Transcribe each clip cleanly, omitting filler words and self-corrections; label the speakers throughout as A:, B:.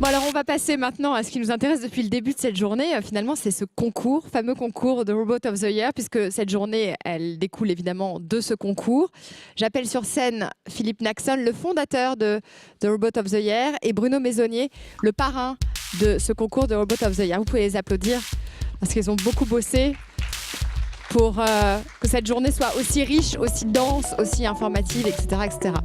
A: Bon, alors on va passer maintenant à ce qui nous intéresse depuis le début de cette journée. Finalement, c'est ce concours, fameux concours de Robot of the Year, puisque cette journée, elle découle évidemment de ce concours. J'appelle sur scène Philippe Naxon, le fondateur de Robot of the Year, et Bruno Maisonnier, le parrain de ce concours de Robot of the Year. Vous pouvez les applaudir, parce qu'ils ont beaucoup bossé pour que cette journée soit aussi riche, aussi dense, aussi informative, etc., etc.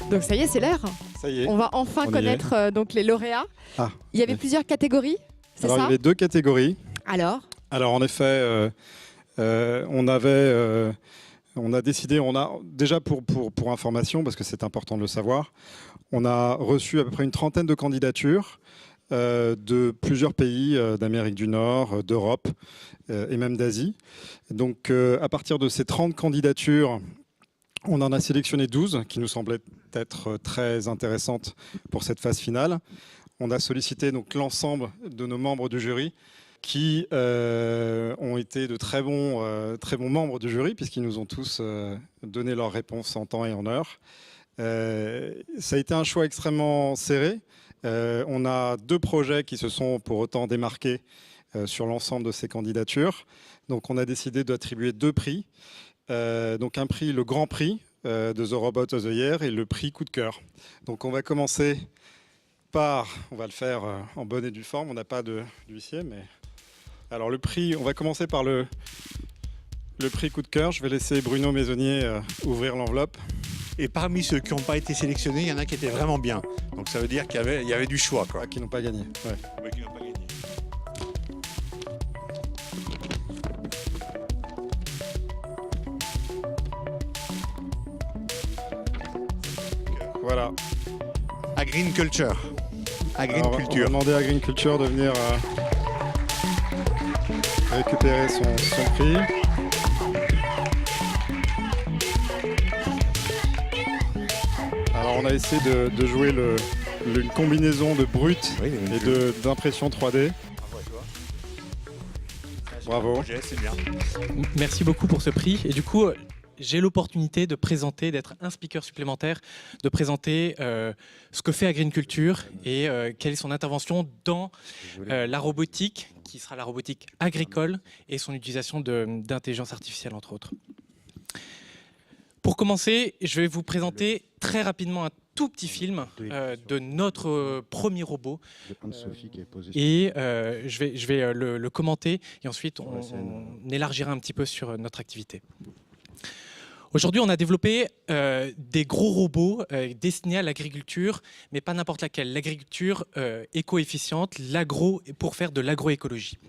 A: Donc ça y est, c'est l'heure.
B: Ça y est.
A: On va enfin connaître donc les lauréats. Ah, il y avait plusieurs catégories, c'est ça?
B: Alors, il y avait 2 catégories.
A: Alors,
B: en effet, on a décidé, déjà pour information, parce que c'est important de le savoir, on a reçu à peu près une trentaine de candidatures de plusieurs pays d'Amérique du Nord, d'Europe et même d'Asie. Donc, à partir de ces 30 candidatures, on en a sélectionné 12 qui nous semblaient être très intéressantes pour cette phase finale. On a sollicité donc l'ensemble de nos membres du jury qui ont été de très bons membres du jury puisqu'ils nous ont tous donné leurs réponses en temps et en heure. Ça a été un choix extrêmement serré. On a 2 projets qui se sont pour autant démarqués sur l'ensemble de ces candidatures. Donc on a décidé d'attribuer 2 prix. Donc un prix, le grand prix de The Robot of the Year et le prix coup de cœur. Donc on va commencer par, on va le faire en bonne et due forme, on n'a pas d'huissier, mais... Alors le prix, on va commencer par le prix coup de cœur. Je vais laisser Bruno Maisonnier ouvrir l'enveloppe.
C: Et parmi ceux qui n'ont pas été sélectionnés, il y en a qui étaient vraiment bien. Donc ça veut dire qu'il y avait du choix, quoi.
B: Qui n'ont pas gagné. Ouais.
C: Ouais, qui n'ont pas gagné.
B: Voilà.
C: Agriculture.
B: On va demander à Green Culture de venir récupérer son prix. Alors on a essayé de jouer une combinaison de brut et d'impression 3D. Bravo.
C: C'est bien.
D: Merci beaucoup pour ce prix. Et du coup, j'ai l'opportunité de présenter, d'être un speaker supplémentaire, de présenter ce que fait Agriculture et quelle est son intervention dans la robotique, qui sera la robotique agricole et son utilisation d'intelligence artificielle, entre autres. Pour commencer, je vais vous présenter très rapidement un tout petit film de notre premier robot. Et je vais le commenter et ensuite on élargira un petit peu sur notre activité. Aujourd'hui, on a développé des gros robots destinés à l'agriculture, mais pas n'importe laquelle. L'agriculture éco-efficiente, pour faire de l'agroécologie.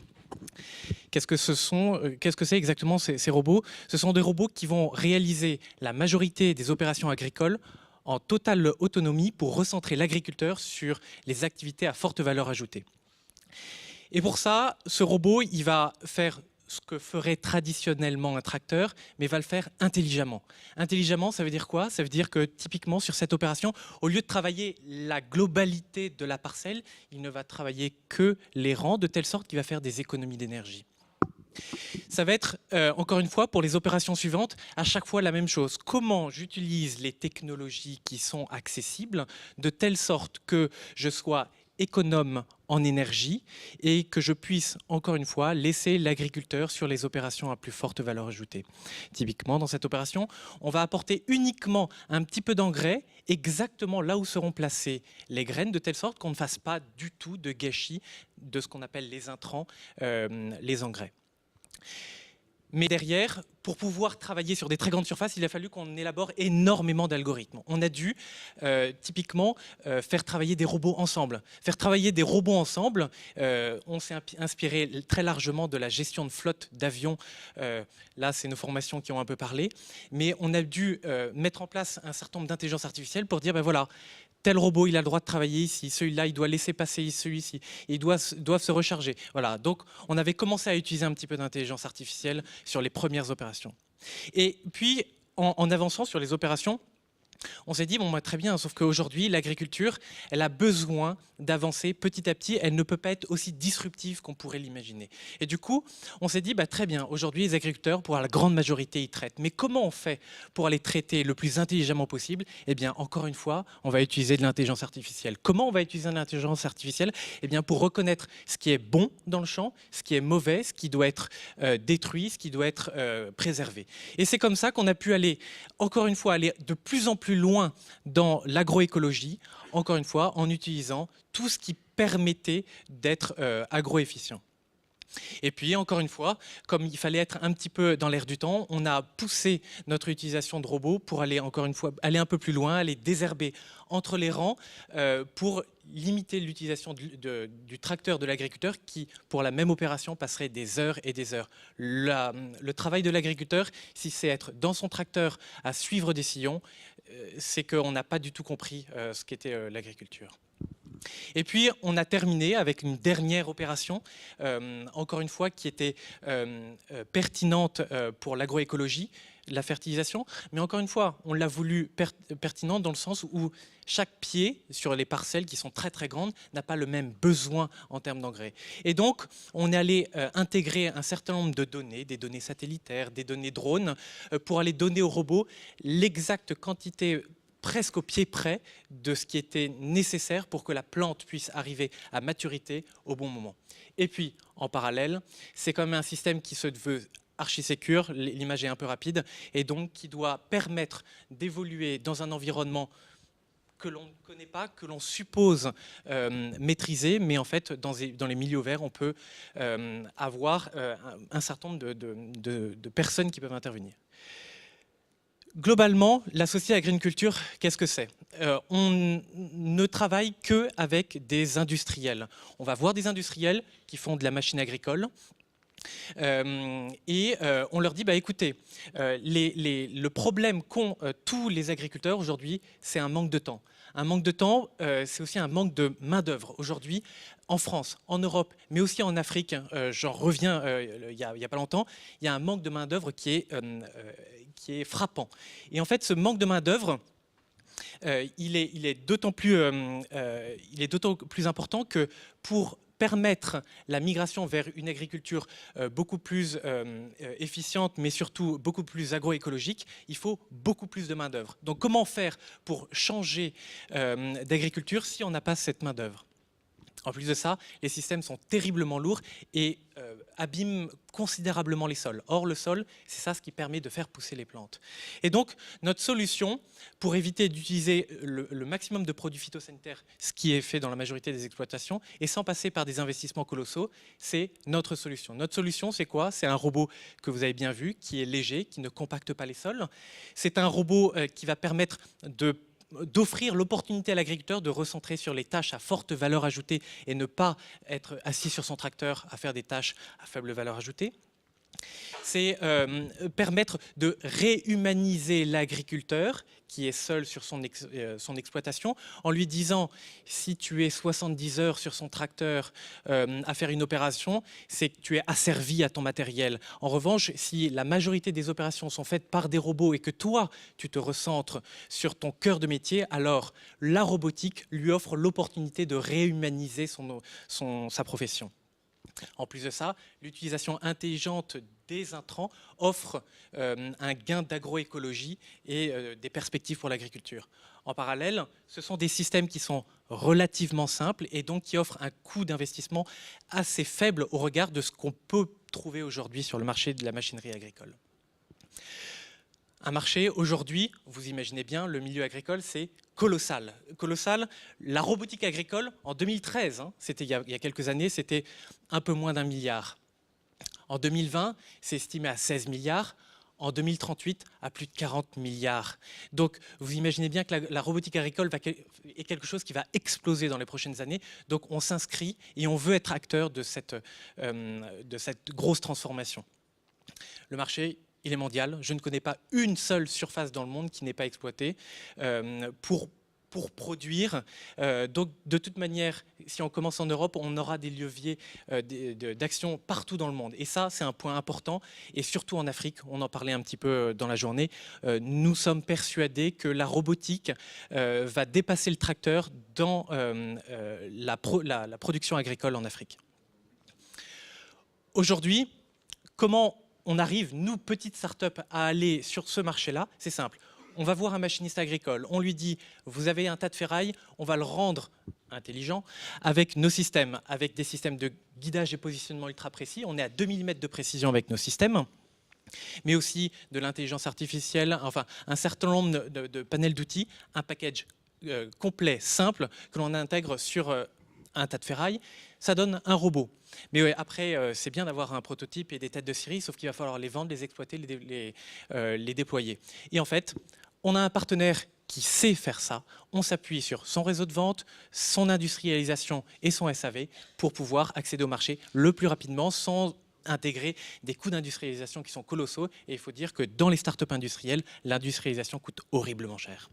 D: Qu'est-ce que c'est exactement ces robots? Ce sont des robots qui vont réaliser la majorité des opérations agricoles en totale autonomie pour recentrer l'agriculteur sur les activités à forte valeur ajoutée. Et pour ça, ce robot, il va faire ce que ferait traditionnellement un tracteur, mais va le faire intelligemment. Intelligemment, ça veut dire quoi? Ça veut dire que typiquement sur cette opération, au lieu de travailler la globalité de la parcelle, il ne va travailler que les rangs, de telle sorte qu'il va faire des économies d'énergie. Ça va être, encore une fois, pour les opérations suivantes, à chaque fois la même chose. Comment j'utilise les technologies qui sont accessibles de telle sorte que je sois économe en énergie et que je puisse, encore une fois, laisser l'agriculteur sur les opérations à plus forte valeur ajoutée. Typiquement, dans cette opération, on va apporter uniquement un petit peu d'engrais exactement là où seront placées les graines, de telle sorte qu'on ne fasse pas du tout de gâchis de ce qu'on appelle les intrants, les engrais. Mais derrière, pour pouvoir travailler sur des très grandes surfaces, il a fallu qu'on élabore énormément d'algorithmes. On a dû typiquement faire travailler des robots ensemble. Faire travailler des robots ensemble, on s'est inspiré très largement de la gestion de flotte d'avions. Là, c'est nos formations qui ont un peu parlé. Mais on a dû mettre en place un certain nombre d'intelligences artificielles pour dire, ben voilà, tel robot, il a le droit de travailler ici, celui-là, il doit laisser passer celui-ci, ils doivent se recharger. Voilà, donc on avait commencé à utiliser un petit peu d'intelligence artificielle sur les premières opérations. Et puis, en avançant sur les opérations, On s'est dit, bon, bah, très bien, sauf qu'aujourd'hui, l'agriculture, elle a besoin d'avancer petit à petit. Elle ne peut pas être aussi disruptive qu'on pourrait l'imaginer. Et du coup, on s'est dit, bah, très bien, aujourd'hui, les agriculteurs, pour la grande majorité, ils traitent. Mais comment on fait pour les traiter le plus intelligemment possible? Eh bien, encore une fois, on va utiliser de l'intelligence artificielle. Comment on va utiliser l'intelligence artificielle? Eh bien, pour reconnaître ce qui est bon dans le champ, ce qui est mauvais, ce qui doit être détruit, ce qui doit être préservé. Et c'est comme ça qu'on a pu aller, encore une fois, aller de plus en plus loin dans l'agroécologie, encore une fois, en utilisant tout ce qui permettait d'être agroefficient. Et puis, encore une fois, comme il fallait être un petit peu dans l'air du temps, on a poussé notre utilisation de robots pour aller, encore une fois, aller un peu plus loin, aller désherber entre les rangs pour limiter l'utilisation du tracteur de l'agriculteur qui, pour la même opération, passerait des heures et des heures. Le travail de l'agriculteur, si c'est être dans son tracteur à suivre des sillons, c'est qu'on n'a pas du tout compris ce qu'était l'agriculture. Et puis, on a terminé avec une dernière opération, encore une fois, qui était pertinente pour l'agroécologie, la fertilisation. Mais encore une fois, on l'a voulu pertinente dans le sens où chaque pied sur les parcelles qui sont très très grandes n'a pas le même besoin en termes d'engrais. Et donc, on est allé intégrer un certain nombre de données, des données satellitaires, des données drones, pour aller donner aux robots l'exacte quantité presque au pied près de ce qui était nécessaire pour que la plante puisse arriver à maturité au bon moment. Et puis, en parallèle, c'est quand même un système qui se veut archi-sécure, l'image est un peu rapide, et donc qui doit permettre d'évoluer dans un environnement que l'on ne connaît pas, que l'on suppose maîtriser, mais en fait, dans les milieux ouverts, on peut avoir un certain nombre de personnes qui peuvent intervenir. Globalement, l'associé à Green Culture, qu'est-ce que c'est? On ne travaille qu'avec des industriels. On va voir des industriels qui font de la machine agricole et on leur dit, bah, écoutez, le problème qu'ont tous les agriculteurs aujourd'hui, c'est un manque de temps. Un manque de temps, c'est aussi un manque de main-d'œuvre. Aujourd'hui, en France, en Europe, mais aussi en Afrique, j'en reviens il y a pas longtemps, il y a un manque de main-d'œuvre qui est frappant. Et en fait, ce manque de main-d'œuvre, il est d'autant plus important que pour permettre la migration vers une agriculture beaucoup plus efficiente, mais surtout beaucoup plus agroécologique, il faut beaucoup plus de main-d'œuvre. Donc comment faire pour changer d'agriculture si on n'a pas cette main-d'œuvre? En plus de ça, les systèmes sont terriblement lourds et abîment considérablement les sols. Or, le sol, c'est ça ce qui permet de faire pousser les plantes. Et donc, notre solution, pour éviter d'utiliser le maximum de produits phytosanitaires, ce qui est fait dans la majorité des exploitations, et sans passer par des investissements colossaux, c'est notre solution. Notre solution, c'est quoi? C'est un robot que vous avez bien vu, qui est léger, qui ne compacte pas les sols. C'est un robot qui va permettre d'offrir l'opportunité à l'agriculteur de recentrer sur les tâches à forte valeur ajoutée et ne pas être assis sur son tracteur à faire des tâches à faible valeur ajoutée. C'est permettre de réhumaniser l'agriculteur qui est seul sur son exploitation en lui disant si tu es 70 heures sur son tracteur à faire une opération, c'est que tu es asservi à ton matériel. En revanche, si la majorité des opérations sont faites par des robots et que toi, tu te recentres sur ton cœur de métier, alors la robotique lui offre l'opportunité de réhumaniser sa profession. En plus de ça, l'utilisation intelligente des intrants offre un gain d'agroécologie et des perspectives pour l'agriculture. En parallèle, ce sont des systèmes qui sont relativement simples et donc qui offrent un coût d'investissement assez faible au regard de ce qu'on peut trouver aujourd'hui sur le marché de la machinerie agricole. Un marché, aujourd'hui, vous imaginez bien, le milieu agricole, c'est colossal. Colossal. La robotique agricole, en 2013, c'était il y a quelques années, c'était un peu moins d'1 milliard. En 2020, c'est estimé à 16 milliards. En 2038, à plus de 40 milliards. Donc, vous imaginez bien que la robotique agricole est quelque chose qui va exploser dans les prochaines années. Donc, on s'inscrit et on veut être acteur de cette grosse transformation. Le marché, il est mondial. Je ne connais pas une seule surface dans le monde qui n'est pas exploitée pour pour produire. Donc de toute manière, si on commence en Europe, on aura des leviers d'action partout dans le monde. Et ça, c'est un point important. Et surtout en Afrique, on en parlait un petit peu dans la journée, nous sommes persuadés que la robotique va dépasser le tracteur dans la production agricole en Afrique. Aujourd'hui, comment on arrive, nous, petites startups, à aller sur ce marché-là? C'est simple. On va voir un machiniste agricole, on lui dit « vous avez un tas de ferraille, on va le rendre intelligent avec nos systèmes, avec des systèmes de guidage et positionnement ultra précis. On est à 2 mm de précision avec nos systèmes, mais aussi de l'intelligence artificielle, enfin un certain nombre de panels d'outils, un package complet, simple, que l'on intègre sur un tas de ferraille. Ça donne un robot. Mais ouais, après, c'est bien d'avoir un prototype et des têtes de série, sauf qu'il va falloir les vendre, les exploiter, les déployer. Et en fait, on a un partenaire qui sait faire ça. On s'appuie sur son réseau de vente, son industrialisation et son SAV pour pouvoir accéder au marché le plus rapidement sans intégrer des coûts d'industrialisation qui sont colossaux. Et il faut dire que dans les startups industrielles, l'industrialisation coûte horriblement cher.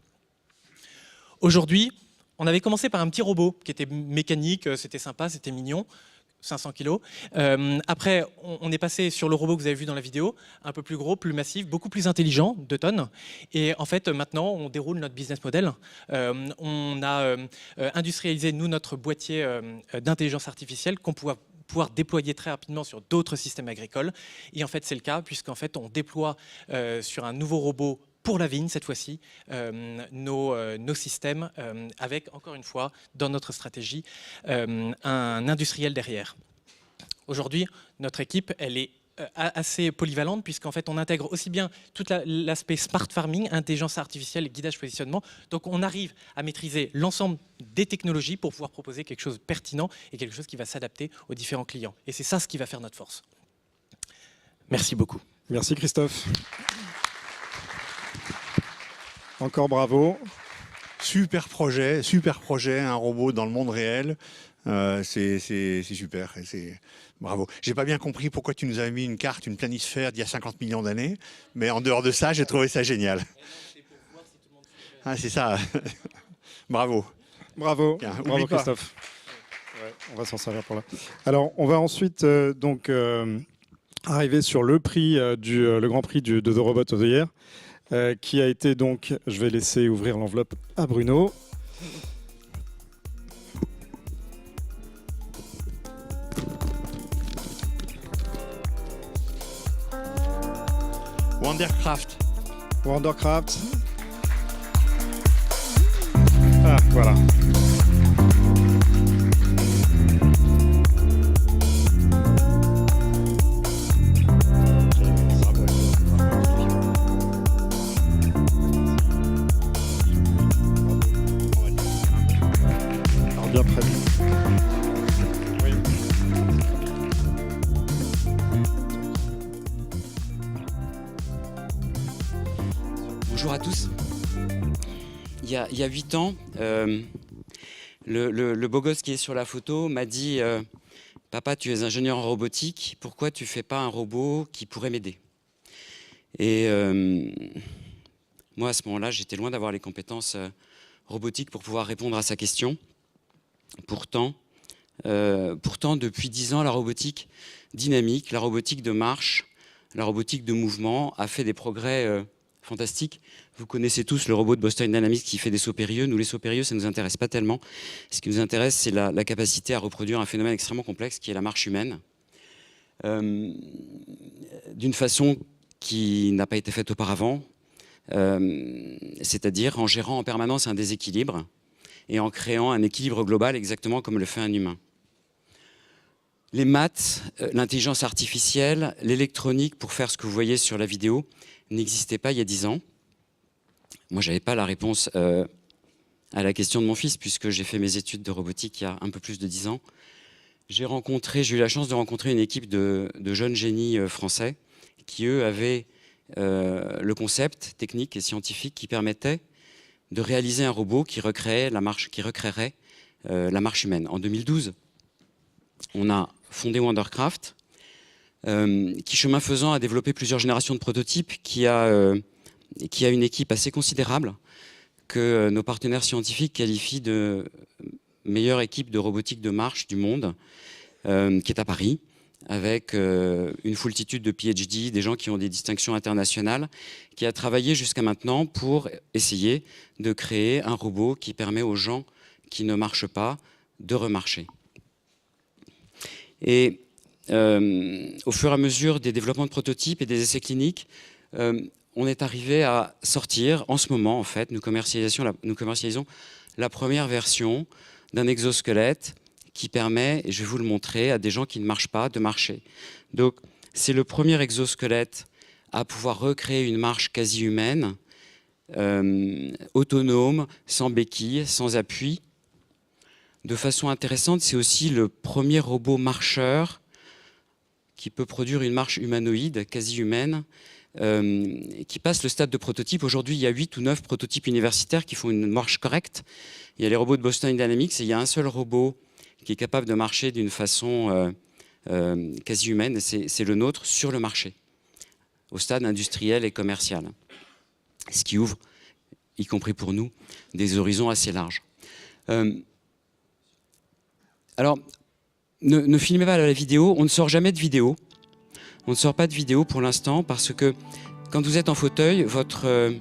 D: Aujourd'hui, on avait commencé par un petit robot qui était mécanique, c'était sympa, c'était mignon, 500 kg. Après, on est passé sur le robot que vous avez vu dans la vidéo, un peu plus gros, plus massif, beaucoup plus intelligent, 2 tonnes. Et en fait, maintenant, on déroule notre business model. On a industrialisé, nous, notre boîtier d'intelligence artificielle qu'on pourra pouvoir déployer très rapidement sur d'autres systèmes agricoles. Et en fait, c'est le cas, puisqu'en fait, on déploie sur un nouveau robot pour la vigne, cette fois-ci, nos systèmes, avec, encore une fois, dans notre stratégie, un industriel derrière. Aujourd'hui, notre équipe, elle est assez polyvalente, puisqu'en fait, on intègre aussi bien tout l'aspect smart farming, intelligence artificielle et guidage positionnement. Donc, on arrive à maîtriser l'ensemble des technologies pour pouvoir proposer quelque chose de pertinent et quelque chose qui va s'adapter aux différents clients. Et c'est ça ce qui va faire notre force. Merci beaucoup.
B: Merci Christophe. Encore bravo.
C: Super projet, un robot dans le monde réel. C'est super. Bravo. J'ai pas bien compris pourquoi tu nous avais mis une carte, une planisphère d'il y a 50 millions d'années, mais en dehors de ça, j'ai trouvé ça génial. Ah, c'est ça. Bravo.
B: Bravo.
C: Bien,
B: Bravo Christophe. Ouais, on va s'en servir pour là. Alors, on va ensuite arriver sur le prix le grand prix de The Robot of the Year. Qui a été donc, je vais laisser ouvrir l'enveloppe à Bruno.
C: Wondercraft.
B: Wondercraft. Ah, voilà. Bien prêt. Oui.
E: Bonjour à tous. Il y a 8 ans, le beau gosse qui est sur la photo m'a dit « Papa, tu es ingénieur en robotique, pourquoi tu ne fais pas un robot qui pourrait m'aider ?» Et moi, à ce moment-là, j'étais loin d'avoir les compétences robotiques pour pouvoir répondre à sa question. Pourtant, depuis 10 ans, la robotique dynamique, la robotique de marche, la robotique de mouvement a fait des progrès fantastiques. Vous connaissez tous le robot de Boston Dynamics qui fait des sauts périlleux. Nous, les sauts périlleux, ça ne nous intéresse pas tellement. Ce qui nous intéresse, c'est la capacité à reproduire un phénomène extrêmement complexe qui est la marche humaine, d'une façon qui n'a pas été faite auparavant, c'est-à-dire en gérant en permanence un déséquilibre et en créant un équilibre global exactement comme le fait un humain. Les maths, l'intelligence artificielle, l'électronique pour faire ce que vous voyez sur la vidéo n'existaient pas il y a 10 ans. Moi, je n'avais pas la réponse à la question de mon fils puisque j'ai fait mes études de robotique il y a un peu plus de 10 ans. J'ai eu la chance de rencontrer une équipe de jeunes génies français qui, eux, avaient le concept technique et scientifique qui permettait de réaliser un robot qui recréerait la marche humaine. En 2012, on a fondé Wondercraft, qui, chemin faisant, a développé plusieurs générations de prototypes, qui a une équipe assez considérable, que nos partenaires scientifiques qualifient de meilleure équipe de robotique de marche du monde, qui est à Paris, avec une foultitude de PhD, des gens qui ont des distinctions internationales, qui a travaillé jusqu'à maintenant pour essayer de créer un robot qui permet aux gens qui ne marchent pas de remarcher. Et au fur et à mesure des développements de prototypes et des essais cliniques, on est arrivé à sortir, en ce moment en fait, nous commercialisons la première version d'un exosquelette qui permet, et je vais vous le montrer, à des gens qui ne marchent pas de marcher. Donc c'est le premier exosquelette à pouvoir recréer une marche quasi humaine, autonome, sans béquille, sans appui. De façon intéressante, c'est aussi le premier robot marcheur qui peut produire une marche humanoïde, quasi humaine, qui passe le stade de prototype. Aujourd'hui, il y a 8 ou 9 prototypes universitaires qui font une marche correcte. Il y a les robots de Boston Dynamics et il y a un seul robot qui est capable de marcher d'une façon quasi humaine, et c'est le nôtre sur le marché, au stade industriel et commercial. Ce qui ouvre, y compris pour nous, des horizons assez larges. Alors, ne filmez pas la vidéo, on ne sort jamais de vidéo. On ne sort pas de vidéo pour l'instant parce que quand vous êtes en fauteuil, votre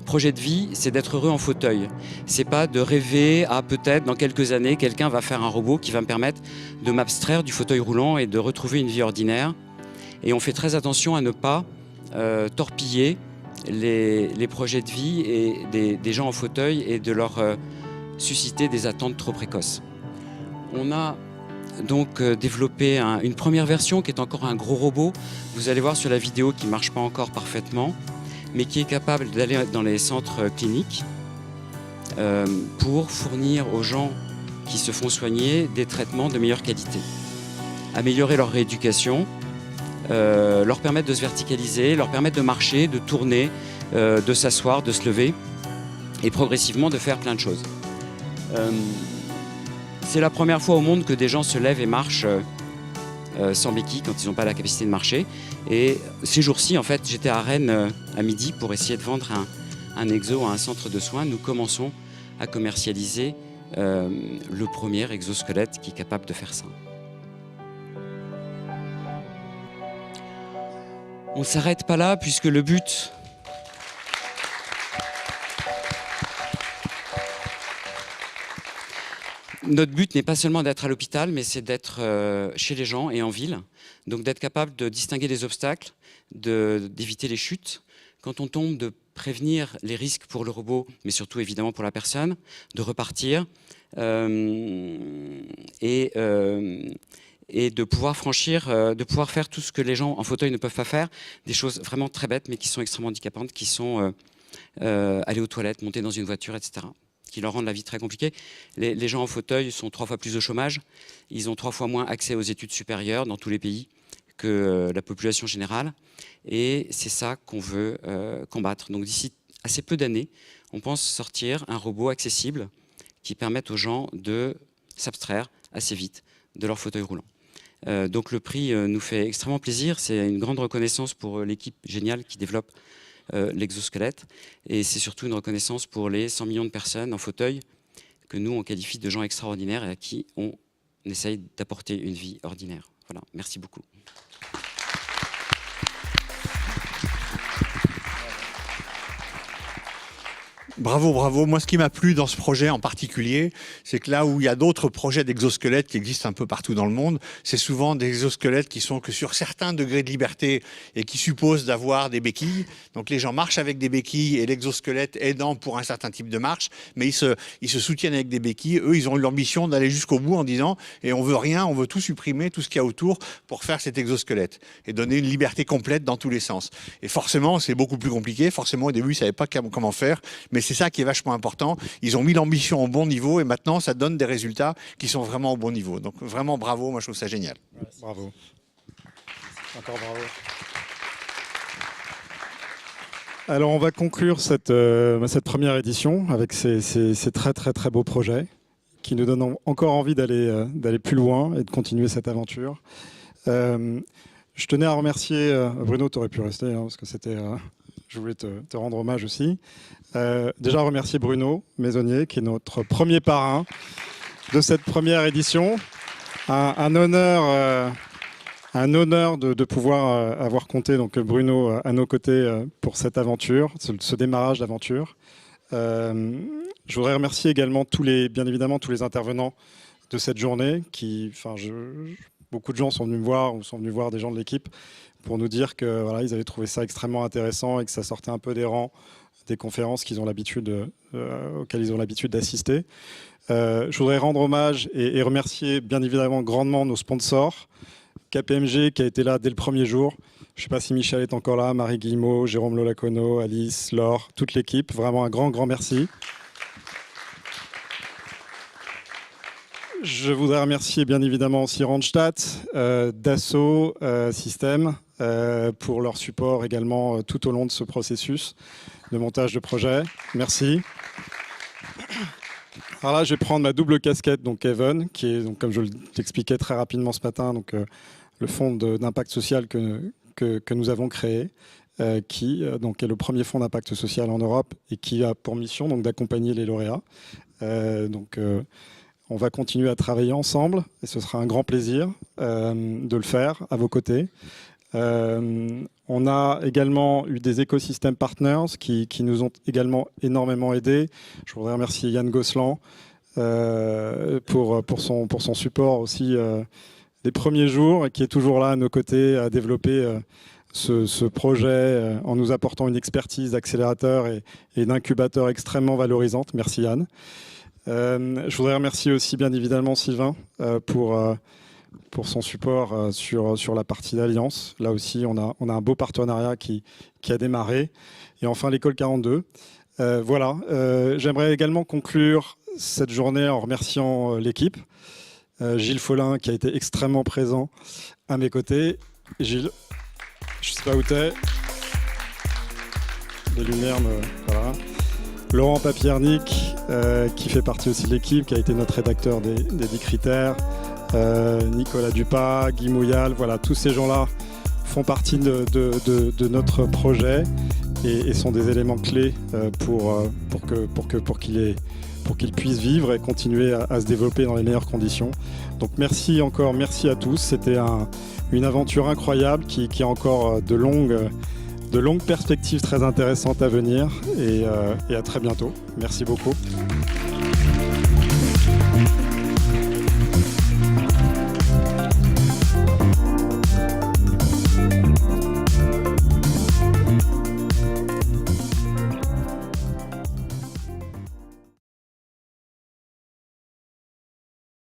E: projet de vie, c'est d'être heureux en fauteuil. C'est pas de rêver à peut-être dans quelques années, quelqu'un va faire un robot qui va me permettre de m'abstraire du fauteuil roulant et de retrouver une vie ordinaire. Et on fait très attention à ne pas torpiller les projets de vie et des gens en fauteuil et de leur susciter des attentes trop précoces. On a donc développé une première version qui est encore un gros robot. Vous allez voir sur la vidéo qui ne marche pas encore parfaitement, mais qui est capable d'aller dans les centres cliniques pour fournir aux gens qui se font soigner des traitements de meilleure qualité. Améliorer leur rééducation, leur permettre de se verticaliser, leur permettre de marcher, de tourner, de s'asseoir, de se lever et progressivement de faire plein de choses. C'est la première fois au monde que des gens se lèvent et marchent sans béquille quand ils n'ont pas la capacité de marcher. Et ces jours-ci, en fait, j'étais à Rennes à midi pour essayer de vendre un exo à un centre de soins. Nous commençons à commercialiser le premier exosquelette qui est capable de faire ça. On ne s'arrête pas là puisque le but... Notre but n'est pas seulement d'être à l'hôpital, mais c'est d'être chez les gens et en ville. Donc d'être capable de distinguer les obstacles, d'éviter les chutes. Quand on tombe, de prévenir les risques pour le robot, mais surtout évidemment pour la personne, de repartir et de pouvoir franchir, de pouvoir faire tout ce que les gens en fauteuil ne peuvent pas faire. Des choses vraiment très bêtes, mais qui sont extrêmement handicapantes, qui sont aller aux toilettes, monter dans une voiture, etc., qui leur rendent la vie très compliquée. Les gens en fauteuil sont 3 fois plus au chômage, ils ont 3 fois moins accès aux études supérieures dans tous les pays que la population générale, et c'est ça qu'on veut combattre. Donc d'ici assez peu d'années, on pense sortir un robot accessible qui permette aux gens de s'abstraire assez vite de leur fauteuil roulant. Donc le prix nous fait extrêmement plaisir, c'est une grande reconnaissance pour l'équipe géniale qui développe l'exosquelette, et c'est surtout une reconnaissance pour les 100 millions de personnes en fauteuil que nous on qualifie de gens extraordinaires et à qui on essaye d'apporter une vie ordinaire. Voilà, merci beaucoup.
C: Bravo, bravo. Moi, ce qui m'a plu dans ce projet en particulier, c'est que là où il y a d'autres projets d'exosquelettes qui existent un peu partout dans le monde, c'est souvent des exosquelettes qui sont que sur certains degrés de liberté et qui supposent d'avoir des béquilles. Donc les gens marchent avec des béquilles et l'exosquelette aidant pour un certain type de marche, mais ils se soutiennent avec des béquilles. Eux, ils ont eu l'ambition d'aller jusqu'au bout en disant « et on veut rien, on veut tout supprimer, tout ce qu'il y a autour pour faire cet exosquelette et donner une liberté complète dans tous les sens ». Et forcément, c'est beaucoup plus compliqué. Forcément, au début, ils ne savaient pas comment faire, mais c'est ça qui est vachement important. Ils ont mis l'ambition au bon niveau et maintenant, ça donne des résultats qui sont vraiment au bon niveau. Donc vraiment bravo, moi je trouve ça génial.
B: Bravo. Encore bravo. Alors on va conclure cette première édition avec ces très beaux projets qui nous donnent encore envie d'aller plus loin et de continuer cette aventure. Je tenais à remercier, Bruno, tu aurais pu rester parce que c'était je voulais te rendre hommage aussi. Déjà remercier Bruno Maisonnier, qui est notre premier parrain de cette première édition. Un honneur de pouvoir avoir compté donc Bruno à nos côtés pour cette aventure, ce démarrage d'aventure. Je voudrais remercier également bien évidemment tous les intervenants de cette journée. Beaucoup de gens sont venus me voir ou sont venus voir des gens de l'équipe pour nous dire que voilà, ils avaient trouvé ça extrêmement intéressant et que ça sortait un peu des rangs des conférences auxquelles ils ont l'habitude d'assister. Je voudrais rendre hommage et remercier bien évidemment grandement nos sponsors. KPMG qui a été là dès le premier jour. Je ne sais pas si Michel est encore là, Marie Guillemot, Jérôme Lolacono, Alice, Laure, toute l'équipe. Vraiment un grand merci. Je voudrais remercier bien évidemment aussi Randstad, Dassault Systèmes pour leur support également tout au long de ce processus de montage de projet. Merci. Alors là, je vais prendre ma double casquette, donc Even, qui est, donc, comme je l'expliquais très rapidement ce matin, donc, le fonds d'impact social que nous avons créé, qui donc, est le premier fonds d'impact social en Europe et qui a pour mission donc, d'accompagner les lauréats. On va continuer à travailler ensemble et ce sera un grand plaisir de le faire à vos côtés. On a également eu des écosystèmes partners qui nous ont également énormément aidés. Je voudrais remercier Yann Gosselin pour son support aussi des premiers jours et qui est toujours là à nos côtés à développer ce projet en nous apportant une expertise d'accélérateur et d'incubateur extrêmement valorisante. Merci Yann. Je voudrais remercier aussi bien évidemment Sylvain pour son support sur la partie d'Alliance. Là aussi, on a un beau partenariat qui a démarré. Et enfin, l'école 42. Voilà. J'aimerais également conclure cette journée en remerciant l'équipe. Gilles Follin, qui a été extrêmement présent à mes côtés. Gilles, je ne sais pas où tu es. Les lumières Voilà. Laurent Papiernik, qui fait partie aussi de l'équipe, qui a été notre rédacteur des 10 critères. Nicolas Dupas, Guy Mouyal, voilà, tous ces gens-là font partie de notre projet et sont des éléments clés pour qu'il puisse vivre et continuer à se développer dans les meilleures conditions. Donc merci à tous. C'était une aventure incroyable qui a encore de longues perspectives très intéressantes à venir et à très bientôt. Merci beaucoup.